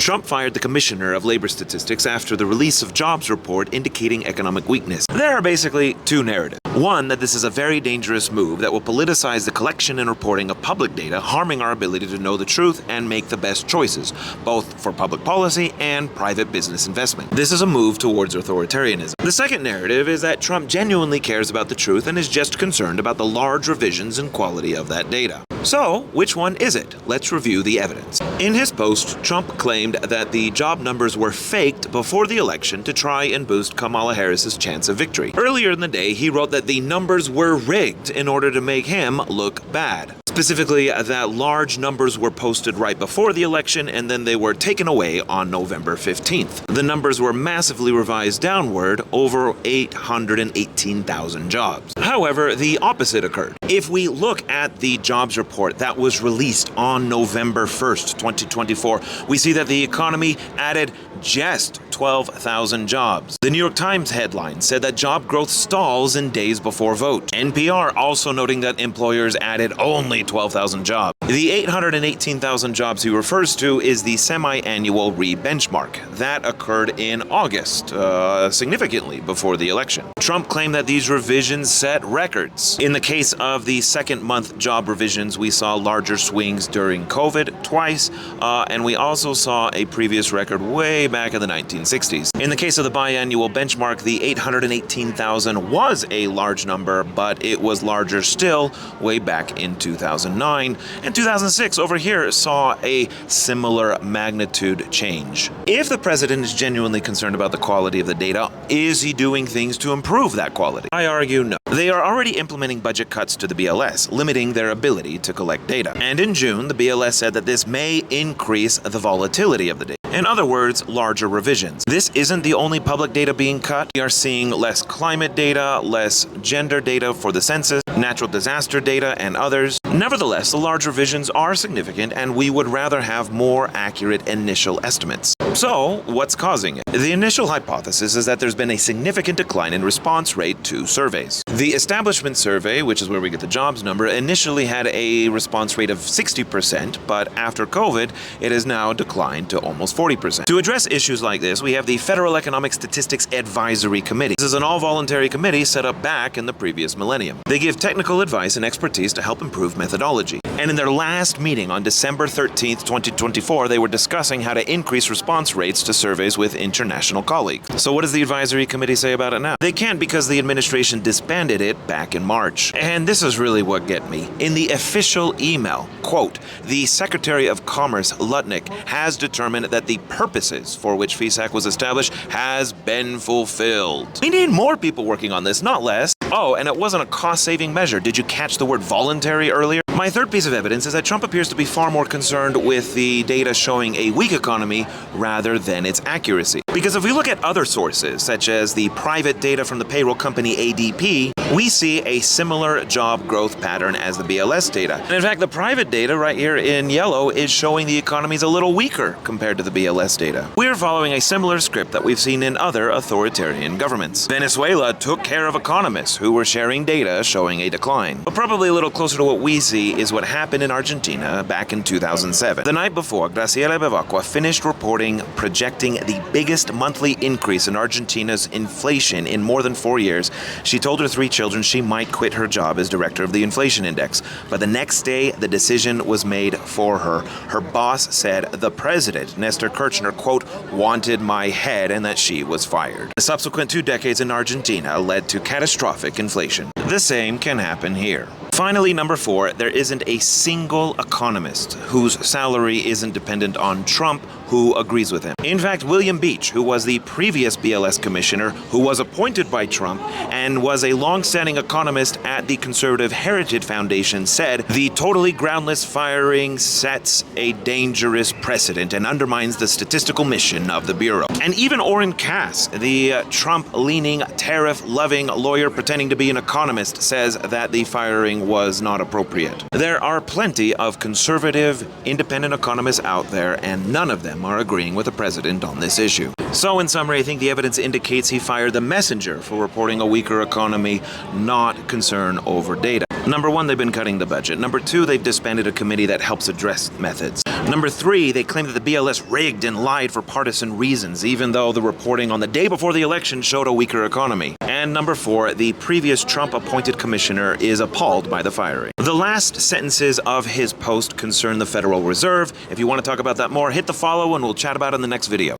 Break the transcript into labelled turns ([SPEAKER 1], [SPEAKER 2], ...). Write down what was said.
[SPEAKER 1] Trump fired the Commissioner of Labor Statistics after the release of jobs report indicating economic weakness. There are basically two narratives. One, that this is a very dangerous move that will politicize the collection and reporting of public data, harming our ability to know the truth and make the best choices, both for public policy and private business investment. This is a move towards authoritarianism. The second narrative is that Trump genuinely cares about the truth and is just concerned about the large revisions in quality of that data. So, which one is it? Let's review the evidence. In his post, Trump claimed that the job numbers were faked before the election to try and boost Kamala Harris's chance of victory. Earlier in the day, he wrote that the numbers were rigged in order to make him look bad. Specifically, that large numbers were posted right before the election and then they were taken away on November 15th. The numbers were massively revised downward, over 818,000 jobs. However, the opposite occurred. If we look at the jobs report that was released on November 1st, 2024, we see that the economy added just 12,000 jobs. The New York Times headline said that job growth stalls in days before vote. NPR also noting that employers added only 12,000 jobs. The 818,000 jobs he refers to is the semi-annual re-benchmark. That occurred in August, significantly before the election. Trump claimed that these revisions set records. In the case of the second-month job revisions, we saw larger swings during COVID twice, and we also saw a previous record way back in the 1960s. In the case of the biannual benchmark, the 818,000 was a large number, but it was larger still way back in 2009. And 2006 over here saw a similar magnitude change. If the president is genuinely concerned about the quality of the data, is he doing things to improve that quality? I argue no. They are already implementing budget cuts to the BLS, limiting their ability to collect data. And in June, the BLS said that this may increase the volatility of the data. In other words, larger revisions. This isn't the only public data being cut. We are seeing less climate data, less gender data for the census, natural disaster data, and others. Nevertheless, the large revisions are significant, and we would rather have more accurate initial estimates. So, what's causing it? The initial hypothesis is that there's been a significant decline in response rate to surveys. The establishment survey, which is where we get the jobs number, initially had a response rate of 60%, but after COVID, it has now declined to almost 40%. To address issues like this, we have the Federal Economic Statistics Advisory Committee. This is an all-voluntary committee set up back in the previous millennium. They give technical advice and expertise to help improve methodology. And in their last meeting on December 13th, 2024, they were discussing how to increase response rates to surveys with international colleagues. So what does the advisory committee say about it now? They can't because the administration disbanded it back in March. And this is really what get me. In the official email, quote, the Secretary of Commerce, Lutnick, has determined that the purposes for which FESAC was established has been fulfilled. We need more people working on this, not less. Oh, and it wasn't a cost-saving measure. Did you catch the word voluntary earlier? My third piece of evidence is that Trump appears to be far more concerned with the data showing a weak economy rather than its accuracy. Because if we look at other sources, such as the private data from the payroll company ADP, we see a similar job growth pattern as the BLS data. And in fact, the private data right here in yellow is showing the economy is a little weaker compared to the BLS data. We're following a similar script that we've seen in other authoritarian governments. Venezuela took care of economists who were sharing data showing a decline. But probably a little closer to what we see is what happened in Argentina back in 2007. The night before, Graciela Bevacqua finished reporting projecting the biggest monthly increase in Argentina's inflation in more than 4 years. She told her 3 children she might quit her job as director of the inflation index. But the next day, the decision was made for her. Her boss said the president, Nestor Kirchner, quote, wanted my head and that she was fired. The subsequent 2 decades in Argentina led to catastrophic inflation. The same can happen here. Finally, number 4, there isn't a single economist whose salary isn't dependent on Trump who agrees with him. In fact, William Beach, who was the previous BLS commissioner, who was appointed by Trump and was a long-standing economist at the Conservative Heritage Foundation, said the totally groundless firing sets a dangerous precedent and undermines the statistical mission of the Bureau. And even Oren Cass, the Trump-leaning, tariff-loving lawyer pretending to be an economist, says that the firing was not appropriate. There are plenty of conservative, independent economists out there, and none of them are agreeing with the president on this issue. So in summary, I think the evidence indicates he fired the messenger for reporting a weaker economy, not concern over data. Number one, they've been cutting the budget. Number two, they've disbanded a committee that helps address methods. Number three, they claim that the BLS rigged and lied for partisan reasons, even though the reporting on the day before the election showed a weaker economy. And number four, the previous Trump-appointed commissioner is appalled by the firing. The last sentences of his post concern the Federal Reserve. If you want to talk about that more, hit the follow and we'll chat about it in the next video.